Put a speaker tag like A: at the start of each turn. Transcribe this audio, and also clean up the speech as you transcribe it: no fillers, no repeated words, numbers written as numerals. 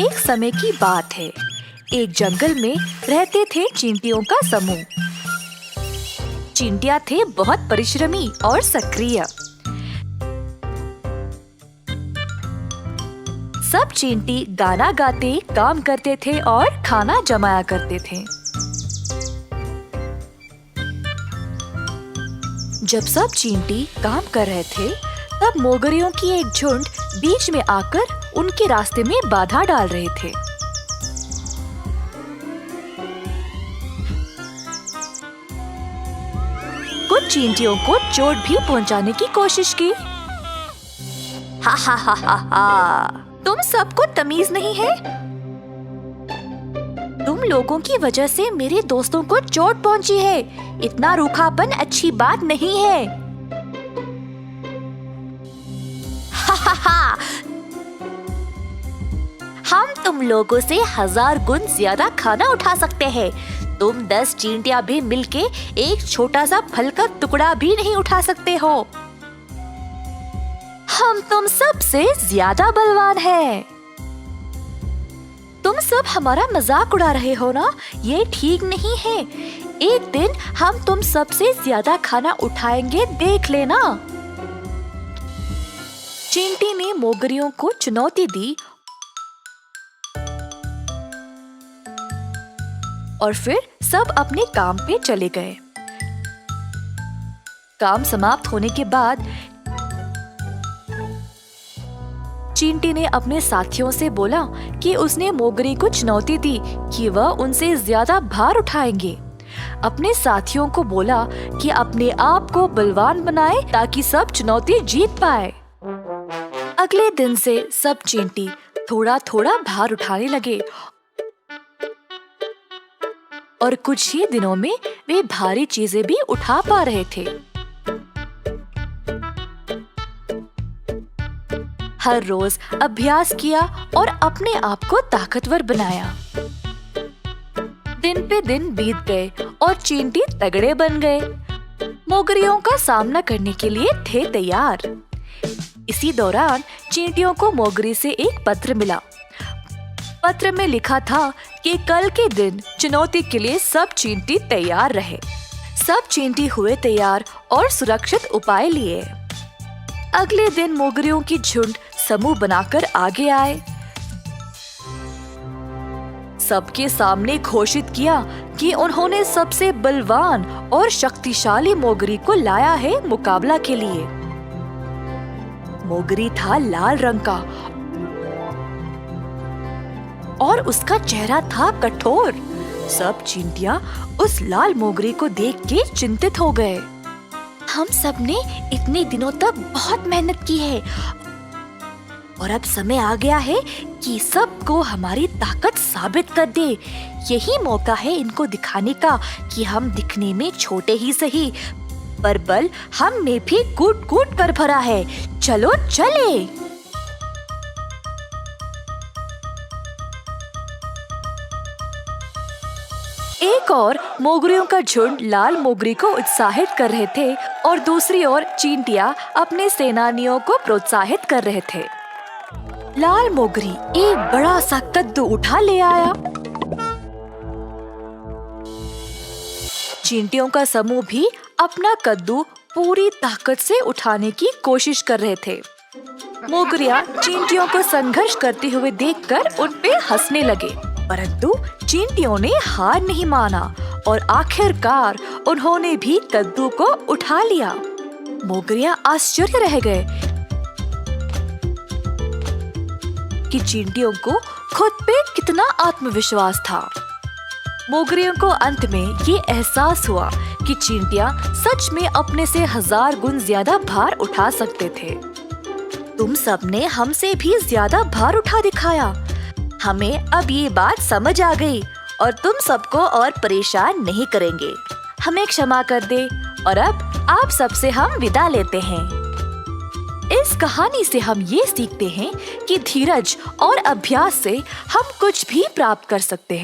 A: एक समय की बात है। एक जंगल में रहते थे चींटियों का समूह। चींटियां थे बहुत परिश्रमी और सक्रिय। सब चींटी गाना गाते काम करते थे और खाना जमाया करते थे। जब सब चींटी काम कर रहे थे, तब मोगरियों की एक झुंड बीच में आकर उनके रास्ते में बाधा डाल रहे थे। कुछ चींटियों को चोट भी पहुंचाने की कोशिश की। हा हा हा हा हा, तुम सबको तमीज नहीं है? तुम लोगों की वजह से मेरे दोस्तों को चोट पहुंची है। इतना रूखापन अच्छी बात नहीं है। हा हा हा, हम तुम लोगों से 1000 गुण ज्यादा खाना उठा सकते हैं। तुम 10 चींटियां भी मिलके एक छोटा सा फल का टुकड़ा भी नहीं उठा सकते हो। हम तुम सबसे ज्यादा बलवान हैं। तुम सब हमारा मजाक उड़ा रहे हो ना? ये ठीक नहीं है। एक दिन हम तुम सबसे ज्यादा खाना उठाएंगे, देख लेना। चींटी ने मोगरियों को चुनौती दी और फिर सब अपने काम पे चले गए। काम समाप्त होने के बाद चींटी ने अपने साथियों से बोला कि उसने मोगरी को चुनौती दी कि वह उनसे ज्यादा भार उठाएंगे। अपने साथियों को बोला कि अपने आप को बलवान बनाए ताकि सब चुनौती जीत पाए। अगले दिन से सब चींटी थोड़ा थोड़ा भार उठाने लगे और कुछ ही दिनों में वे भारी चीजें भी उठा पा रहे थे। हर रोज अभ्यास किया और अपने आप को ताकतवर बनाया। दिन पे दिन बीत गए और चींटी तगड़े बन गए। मोगरियों का सामना करने के लिए थे तैयार। इसी दौरान चींटियों को मोगरी से एक पत्र मिला। पत्र में लिखा था कि कल के दिन चुनौती के लिए सब चींटी तैयार रहे। सब चींटी हुए तैयार और सुरक्षित उपाय लिए। अगले दिन मोगरियों की झुंड समूह बनाकर आगे आए। सबके सामने घोषित किया कि उन्होंने सबसे बलवान और शक्तिशाली मोगरी को लाया है मुकाबला के लिए। मोगरी था लाल रंग का और उसका चेहरा था कठोर। सब चींटियां उस लाल मोगरी को देख के चिंतित हो गए। हम सब ने इतने दिनों तक बहुत मेहनत की है और अब समय आ गया है कि सबको हमारी ताकत साबित कर दे। यही मौका है इनको दिखाने का कि हम दिखने में छोटे ही सही, पर बल हम में भी कूट कूट कर भरा है। चलो चले। एक और मोगरियों का झुंड लाल मोगरी को उत्साहित कर रहे थे और दूसरी ओर चींटियां अपने सेनानियों को प्रोत्साहित कर रहे थे। लाल मोगरी एक बड़ा सा कद्दू उठा ले आया। चींटियों का समूह भी अपना कद्दू पूरी ताकत से उठाने की कोशिश कर रहे थे। मोगरियां चींटियों को संघर्ष करते हुए देखकर उन पे हंसने लगे, परंतु चींटियों ने हार नहीं माना और आखिरकार उन्होंने भी कद्दू को उठा लिया। मोगरियां आश्चर्य रह गए कि चींटियों को खुद पे कितना आत्मविश्वास था। मोगरियों को अंत में ये एहसास हुआ कि चींटियां सच में अपने से 1000 गुण ज्यादा भार उठा सकते थे। तुम सबने हमसे भी ज्यादा भार उठा दिखाया। हमें अब ये बात समझ आ गई और तुम सबको और परेशान नहीं करेंगे। हमें क्षमा कर दे और अब आप सबसे हम विदा लेते हैं। इस कहानी से हम ये सीखते हैं कि धीरज और अभ्यास से हम कुछ भी प्राप्त कर सकते हैं।